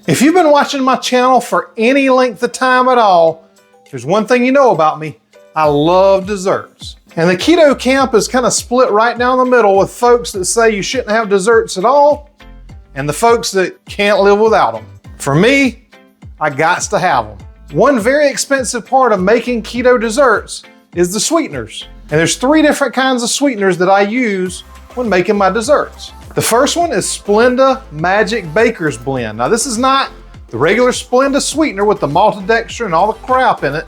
If you've been watching my channel for any length of time at all, there's one thing you know about me. I love desserts. And the keto camp is kind of split right down the middle with folks that say you shouldn't have desserts at all and the folks that can't live without them. For me, I gots to have them. One very expensive part of making keto desserts is the sweeteners. And there's 3 different kinds of sweeteners that I use when making my desserts. The first one is Splenda Magic Baker's Blend. Now this is not the regular Splenda sweetener with the maltodextrin and all the crap in it.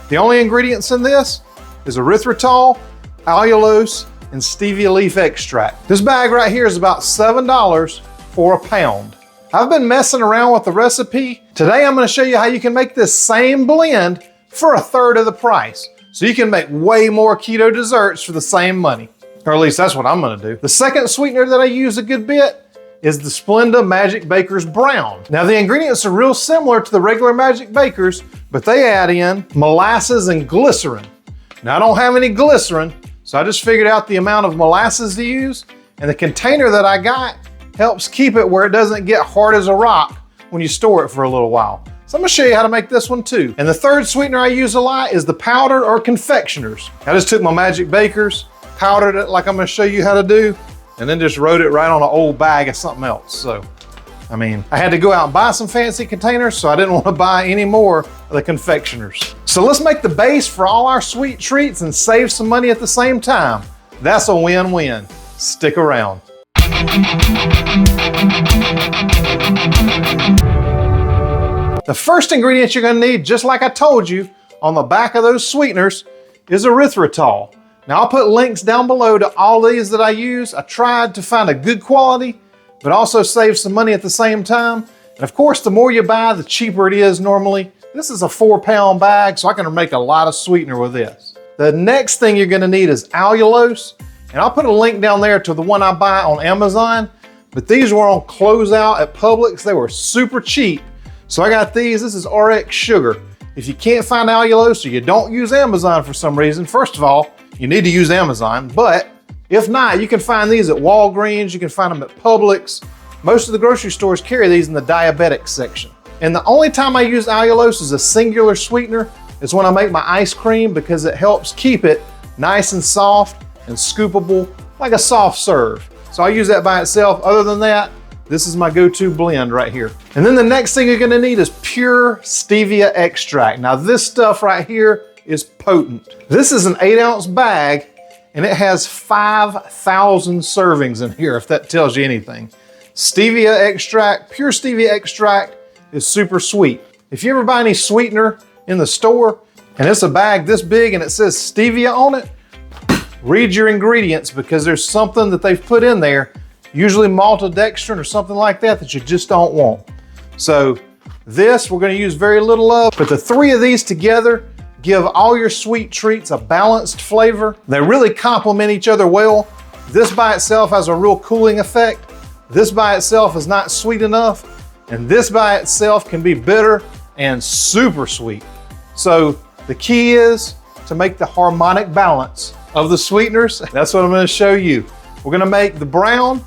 The only ingredients in this is erythritol, allulose, and stevia leaf extract. This bag right here is about $7 for a pound. I've been messing around with the recipe. Today I'm gonna show you how you can make this same blend for 1/3 of the price. So you can make way more keto desserts for the same money. Or at least that's what I'm gonna do. The second sweetener that I use a good bit is the Splenda Magic Baker's Brown. Now the ingredients are real similar to the regular Magic Baker's, but they add in molasses and glycerin. Now I don't have any glycerin, so I just figured out the amount of molasses to use, and the container that I got helps keep it where it doesn't get hard as a rock when you store it for a little while. So I'm gonna show you how to make this one too. And the third sweetener I use a lot is the powder or confectioners. I just took my Magic Baker's, powdered it like I'm gonna show you how to do, and then just wrote it right on an old bag of something else. So, I mean, I had to go out and buy some fancy containers, so I didn't want to buy any more of the confectioners. So let's make the base for all our sweet treats and save some money at the same time. That's a win-win. Stick around. The first ingredient you're gonna need, just like I told you, on the back of those sweeteners, is erythritol. Now I'll put links down below to all these that I use. I tried to find a good quality, but also save some money at the same time. And of course, the more you buy, the cheaper it is normally. This is a 4-pound bag, so I can make a lot of sweetener with this. The next thing you're gonna need is allulose. And I'll put a link down there to the one I buy on Amazon, but these were on closeout at Publix. They were super cheap. So I got these. This is RX sugar. If you can't find allulose or you don't use Amazon for some reason, first of all, you need to use Amazon, but if not, you can find these at Walgreens, you can find them at Publix. Most of the grocery stores carry these in the diabetic section. And the only time I use allulose as a singular sweetener is when I make my ice cream, because it helps keep it nice and soft and scoopable like a soft serve. So I use that by itself. Other than that, this is my go-to blend right here. And then the next thing you're gonna need is pure stevia extract. Now this stuff right here is potent. This is an 8-ounce bag and it has 5,000 servings in here, if that tells you anything. Stevia extract, pure stevia extract is super sweet. If you ever buy any sweetener in the store and it's a bag this big and it says stevia on it, read your ingredients, because there's something that they've put in there, usually maltodextrin or something like that, that you just don't want. So this we're gonna use very little of, but the 3 of these together give all your sweet treats a balanced flavor. They really complement each other well. This by itself has a real cooling effect. This by itself is not sweet enough. And this by itself can be bitter and super sweet. So the key is to make the harmonic balance of the sweeteners. That's what I'm gonna show you. We're gonna make the brown,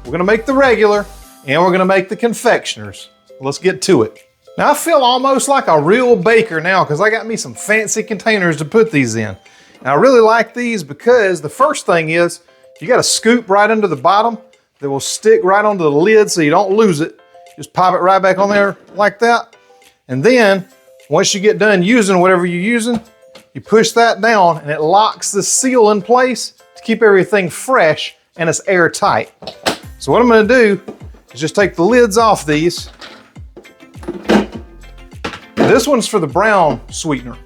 we're gonna make the regular, and we're gonna make the confectioners. Let's get to it. Now I feel almost like a real baker now, because I got me some fancy containers to put these in. And I really like these because the first thing is you got a scoop right under the bottom that will stick right onto the lid so you don't lose it. Just pop it right back on there like that. And then once you get done using whatever you're using, you push that down and it locks the seal in place to keep everything fresh and it's airtight. So what I'm gonna do is just take the lids off these. This one's for the brown sweetener.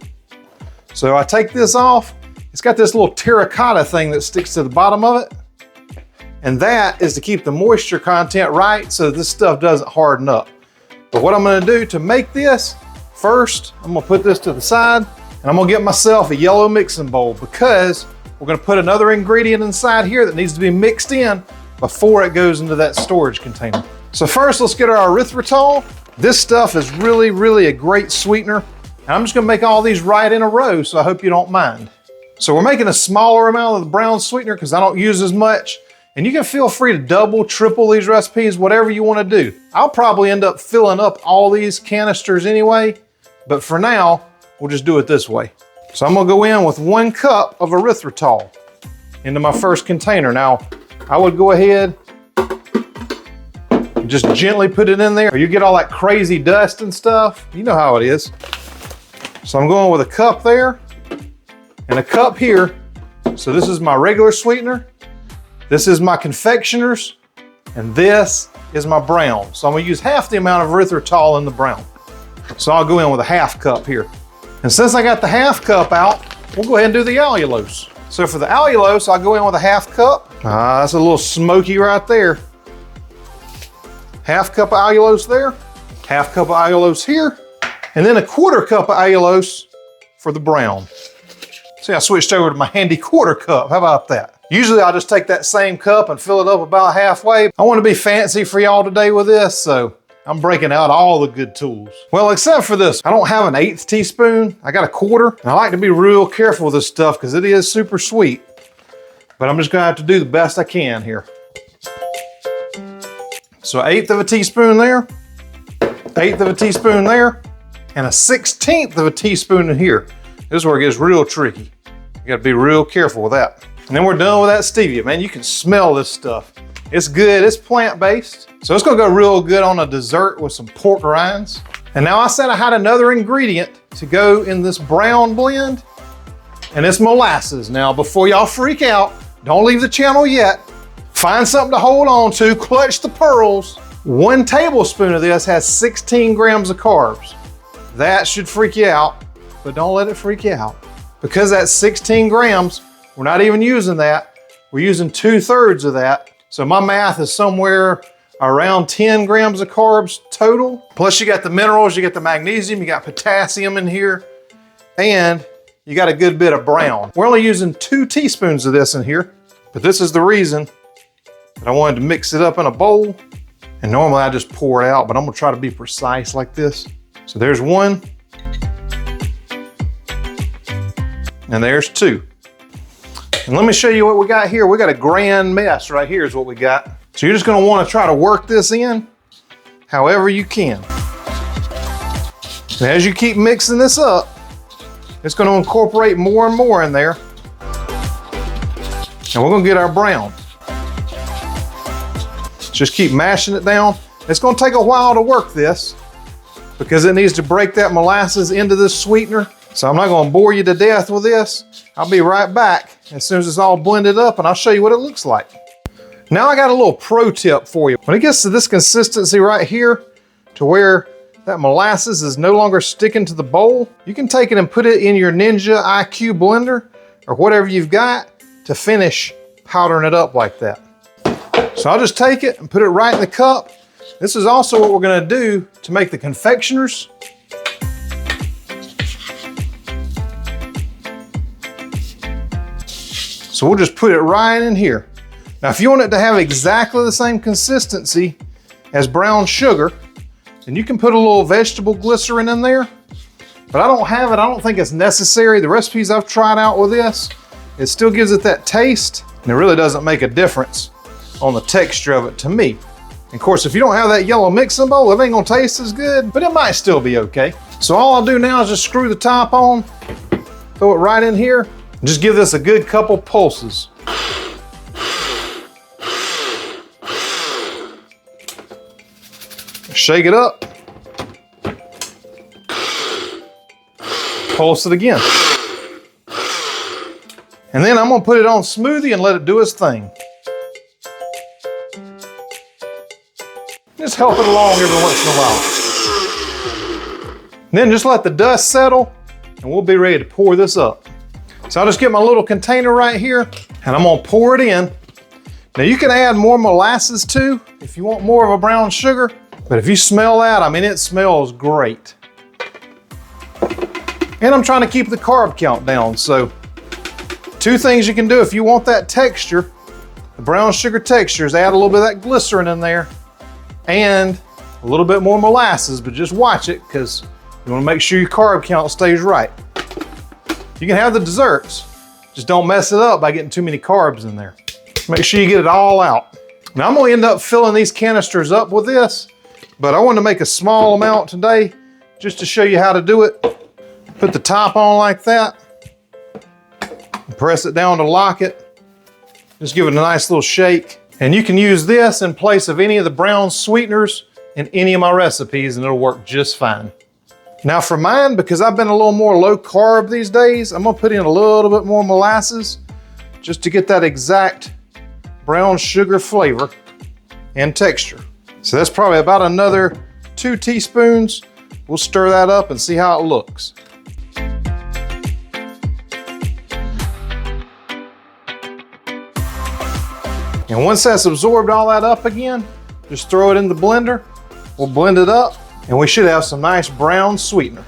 So I take this off. It's got this little terracotta thing that sticks to the bottom of it. And that is to keep the moisture content right so this stuff doesn't harden up. But what I'm gonna do to make this, first, I'm gonna put this to the side and I'm gonna get myself a yellow mixing bowl, because we're gonna put another ingredient inside here that needs to be mixed in before it goes into that storage container. So first, let's get our erythritol. This stuff is really, really a great sweetener. And I'm just gonna make all these right in a row, so I hope you don't mind. So we're making a smaller amount of the brown sweetener because I don't use as much. And you can feel free to double, triple these recipes, whatever you want to do. I'll probably end up filling up all these canisters anyway, but for now, we'll just do it this way. So I'm gonna go in with 1 cup of erythritol into my first container. Now, I would go ahead and just gently put it in there, or you get all that crazy dust and stuff. You know how it is. So I'm going with a cup there and a cup here. So this is my regular sweetener. This is my confectioners, and this is my brown. So I'm gonna use half the amount of erythritol in the brown. So I'll go in with a half cup here. And since I got the half cup out, we'll go ahead and do the allulose. So for the allulose, I'll go in with a half cup. That's a little smoky right there. Half cup of allulose there, half cup of allulose here, and then a 1/4 cup of allulose for the brown. See, I switched over to my handy 1/4 cup. How about that? Usually I'll just take that same cup and fill it up about halfway. I want to be fancy for y'all today with this, so I'm breaking out all the good tools. Well, except for this, I don't have an 1/8 teaspoon. I got a 1/4, and I like to be real careful with this stuff because it is super sweet. But I'm just gonna have to do the best I can here. So 1/8 of a teaspoon there, 1/8 of a teaspoon there, and a 1/16 of a teaspoon in here. This is where it gets real tricky. You gotta be real careful with that. And then we're done with that stevia. Man, you can smell this stuff. It's good, it's plant-based. So it's gonna go real good on a dessert with some pork rinds. And now I said I had another ingredient to go in this brown blend, and it's molasses. Now, before y'all freak out, don't leave the channel yet. Find something to hold on to, clutch the pearls. 1 tablespoon of this has 16 grams of carbs. That should freak you out, but don't let it freak you out. Because that's 16 grams, we're not even using that. We're using 2/3 of that. So my math is somewhere around 10 grams of carbs total. Plus you got the minerals, you got the magnesium, you got potassium in here, and you got a good bit of brown. We're only using 2 teaspoons of this in here, but this is the reason that I wanted to mix it up in a bowl. And normally I just pour it out, but I'm gonna try to be precise like this. So there's 1, and there's 2. And let me show you what we got here. We got a grand mess right here is what we got. So you're just gonna wanna try to work this in however you can. And as you keep mixing this up, it's gonna incorporate more and more in there. And we're gonna get our brown. Just keep mashing it down. It's gonna take a while to work this because it needs to break that molasses into this sweetener. So I'm not gonna bore you to death with this. I'll be right back as soon as it's all blended up, and I'll show you what it looks like. Now I got a little pro tip for you. When it gets to this consistency right here, to where that molasses is no longer sticking to the bowl, you can take it and put it in your Ninja IQ blender or whatever you've got to finish powdering it up like that. So I'll just take it and put it right in the cup. This is also what we're gonna do to make the confectioners. So we'll just put it right in here. Now, if you want it to have exactly the same consistency as brown sugar, then you can put a little vegetable glycerin in there, but I don't have it. I don't think it's necessary. The recipes I've tried out with this, it still gives it that taste, and it really doesn't make a difference on the texture of it to me. And of course, if you don't have that yellow mixing bowl, it ain't gonna taste as good, but it might still be okay. So all I'll do now is just screw the top on, throw it right in here, and just give this a good couple pulses. Shake it up. Pulse it again. And then I'm gonna put it on smoothie and let it do its thing. Just help it along every once in a while. And then just let the dust settle and we'll be ready to pour this up. So I'll just get my little container right here and I'm gonna pour it in. Now you can add more molasses too if you want more of a brown sugar, but if you smell that, I mean, it smells great. And I'm trying to keep the carb count down, so 2 things you can do if you want that texture, the brown sugar texture, is add a little bit of that glycerin in there and a little bit more molasses, but just watch it because you want to make sure your carb count stays right. You can have the desserts, just don't mess it up by getting too many carbs in there. Make sure you get it all out. Now I'm gonna end up filling these canisters up with this, but I wanted to make a small amount today just to show you how to do it. Put the top on like that. Press it down to lock it. Just give it a nice little shake. And you can use this in place of any of the brown sweeteners in any of my recipes and it'll work just fine. Now for mine, because I've been a little more low carb these days, I'm gonna put in a little bit more molasses just to get that exact brown sugar flavor and texture. So that's probably about another 2 teaspoons. We'll stir that up and see how it looks. And once that's absorbed all that up again, just throw it in the blender. We'll blend it up and we should have some nice brown sweetener.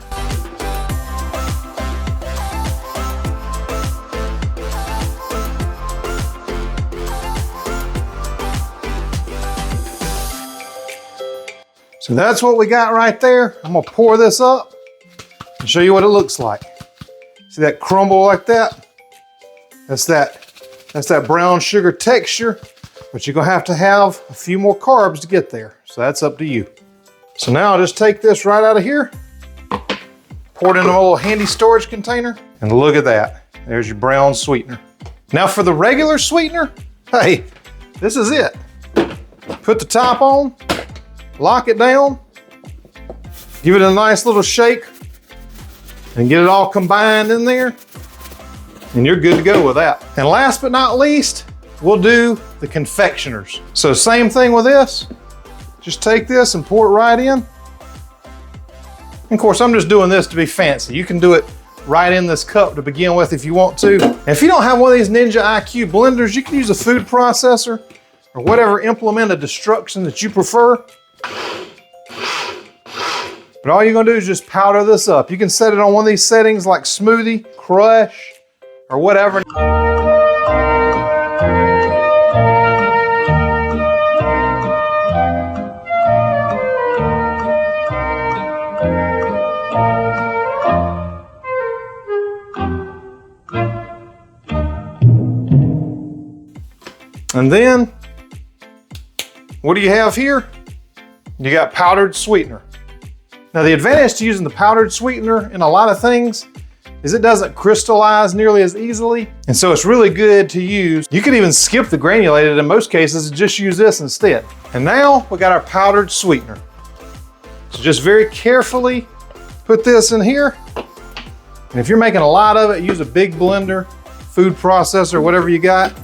So that's what we got right there. I'm gonna pour this up and show you what it looks like. See that crumble like that? That's that brown sugar texture, but you're gonna have to have a few more carbs to get there. So that's up to you. So now I'll just take this right out of here, pour it in a little handy storage container, and look at that. There's your brown sweetener. Now for the regular sweetener, hey, this is it. Put the top on, lock it down, give it a nice little shake, and get it all combined in there, and you're good to go with that. And last but not least, we'll do the confectioners. So same thing with this. Just take this and pour it right in. And of course, I'm just doing this to be fancy. You can do it right in this cup to begin with if you want to. And if you don't have one of these Ninja IQ blenders, you can use a food processor or whatever implement of destruction that you prefer. But all you're gonna do is just powder this up. You can set it on one of these settings like smoothie, crush, or whatever. And then, what do you have here? You got powdered sweetener. Now the advantage to using the powdered sweetener in a lot of things is it doesn't crystallize nearly as easily. And so it's really good to use. You could even skip the granulated in most cases and just use this instead. And now we got our powdered sweetener. So just very carefully put this in here. And if you're making a lot of it, use a big blender, food processor, whatever you got.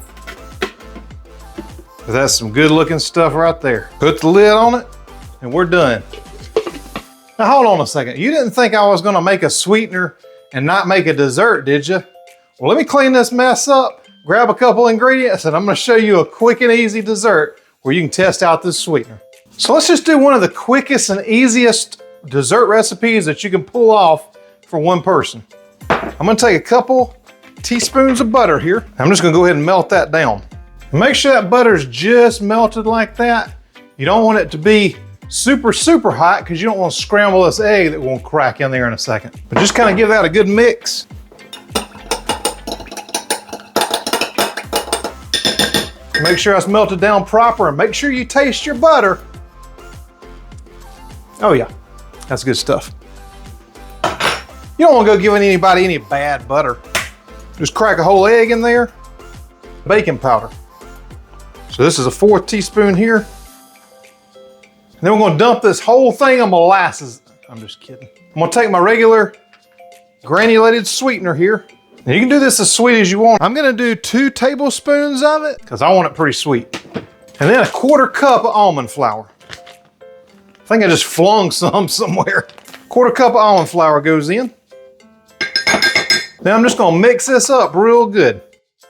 But that's some good looking stuff right there. Put the lid on it and we're done. Now hold on a second. You didn't think I was gonna make a sweetener and not make a dessert, did you? Well, let me clean this mess up, grab a couple ingredients, and I'm gonna show you a quick and easy dessert where you can test out this sweetener. So let's just do one of the quickest and easiest dessert recipes that you can pull off for one person. I'm gonna take a couple teaspoons of butter here. I'm just gonna go ahead and melt that down. And make sure that butter's just melted like that. You don't want it to be super, super hot because you don't want to scramble this egg that won't crack in there in a second. But just kind of give that a good mix. Make sure it's melted down proper and make sure you taste your butter. Oh yeah, that's good stuff. You don't want to go giving anybody any bad butter. Just crack a whole egg in there. Baking powder. So this is a 4th teaspoon here. And then we're gonna dump this whole thing of molasses. I'm just kidding. I'm gonna take my regular granulated sweetener here. Now you can do this as sweet as you want. I'm gonna do 2 tablespoons of it because I want it pretty sweet. And then a 1/4 cup of almond flour. I think I just flung some somewhere. 1/4 cup of almond flour goes in. Then I'm just gonna mix this up real good. I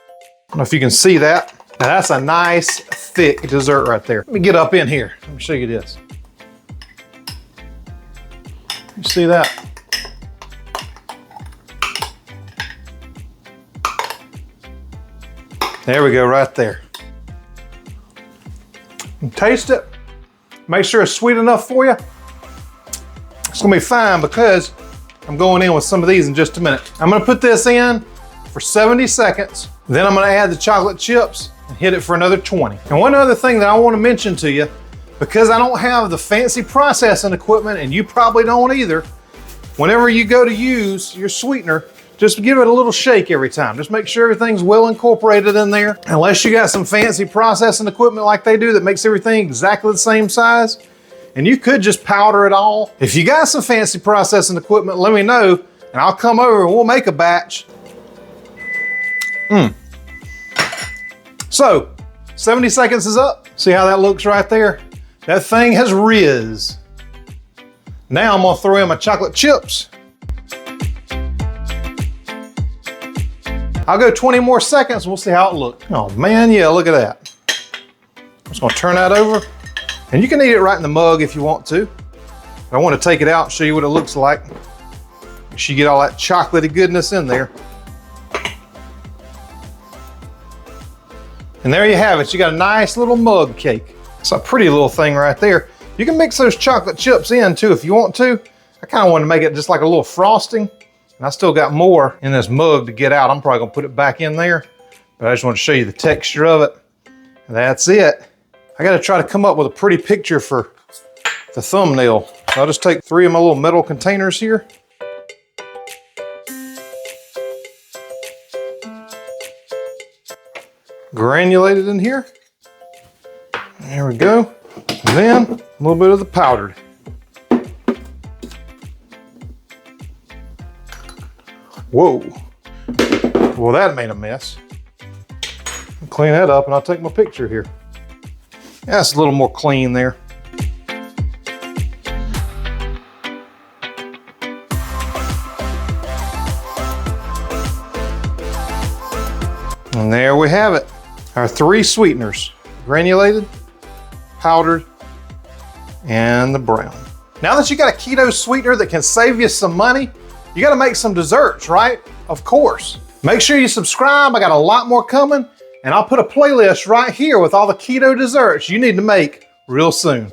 don't know if you can see that. Now that's a nice thick dessert right there. Let me get up in here. Let me show you this. You see that? There we go, right there. And taste it. Make sure it's sweet enough for you. It's gonna be fine because I'm going in with some of these in just a minute. I'm gonna put this in for 70 seconds. Then I'm gonna add the chocolate chips and hit it for another 20. And one other thing that I want to mention to you, because I don't have the fancy processing equipment and you probably don't either, whenever you go to use your sweetener, just give it a little shake every time. Just make sure everything's well incorporated in there. Unless you got some fancy processing equipment like they do that makes everything exactly the same size, and you could just powder it all. If you got some fancy processing equipment, let me know and I'll come over and we'll make a batch. So, 70 seconds is up. See how that looks right there? That thing has riz. Now I'm gonna throw in my chocolate chips. I'll go 20 more seconds and we'll see how it looks. Oh man, yeah, look at that. I'm just gonna turn that over. And you can eat it right in the mug if you want to. But I want to take it out and show you what it looks like. Make sure you get all that chocolatey goodness in there. And there you have it. You got a nice little mug cake. It's a pretty little thing right there. You can mix those chocolate chips in too if you want to. I kind of want to make it just like a little frosting. And I still got more in this mug to get out. I'm probably gonna put it back in there. But I just want to show you the texture of it. And that's it. I gotta try to come up with a pretty picture for the thumbnail. So I'll just take 3 of my little metal containers here. Granulated in here. There we go. And then a little bit of the powdered. Whoa. Well, that made a mess. I'll clean that up and I'll take my picture here. That's a little more clean there. And there we have it. Our 3 sweeteners, granulated, powdered, and the brown. Now that you got a keto sweetener that can save you some money, you gotta make some desserts, right? Of course. Make sure you subscribe. I got a lot more coming, and I'll put a playlist right here with all the keto desserts you need to make real soon.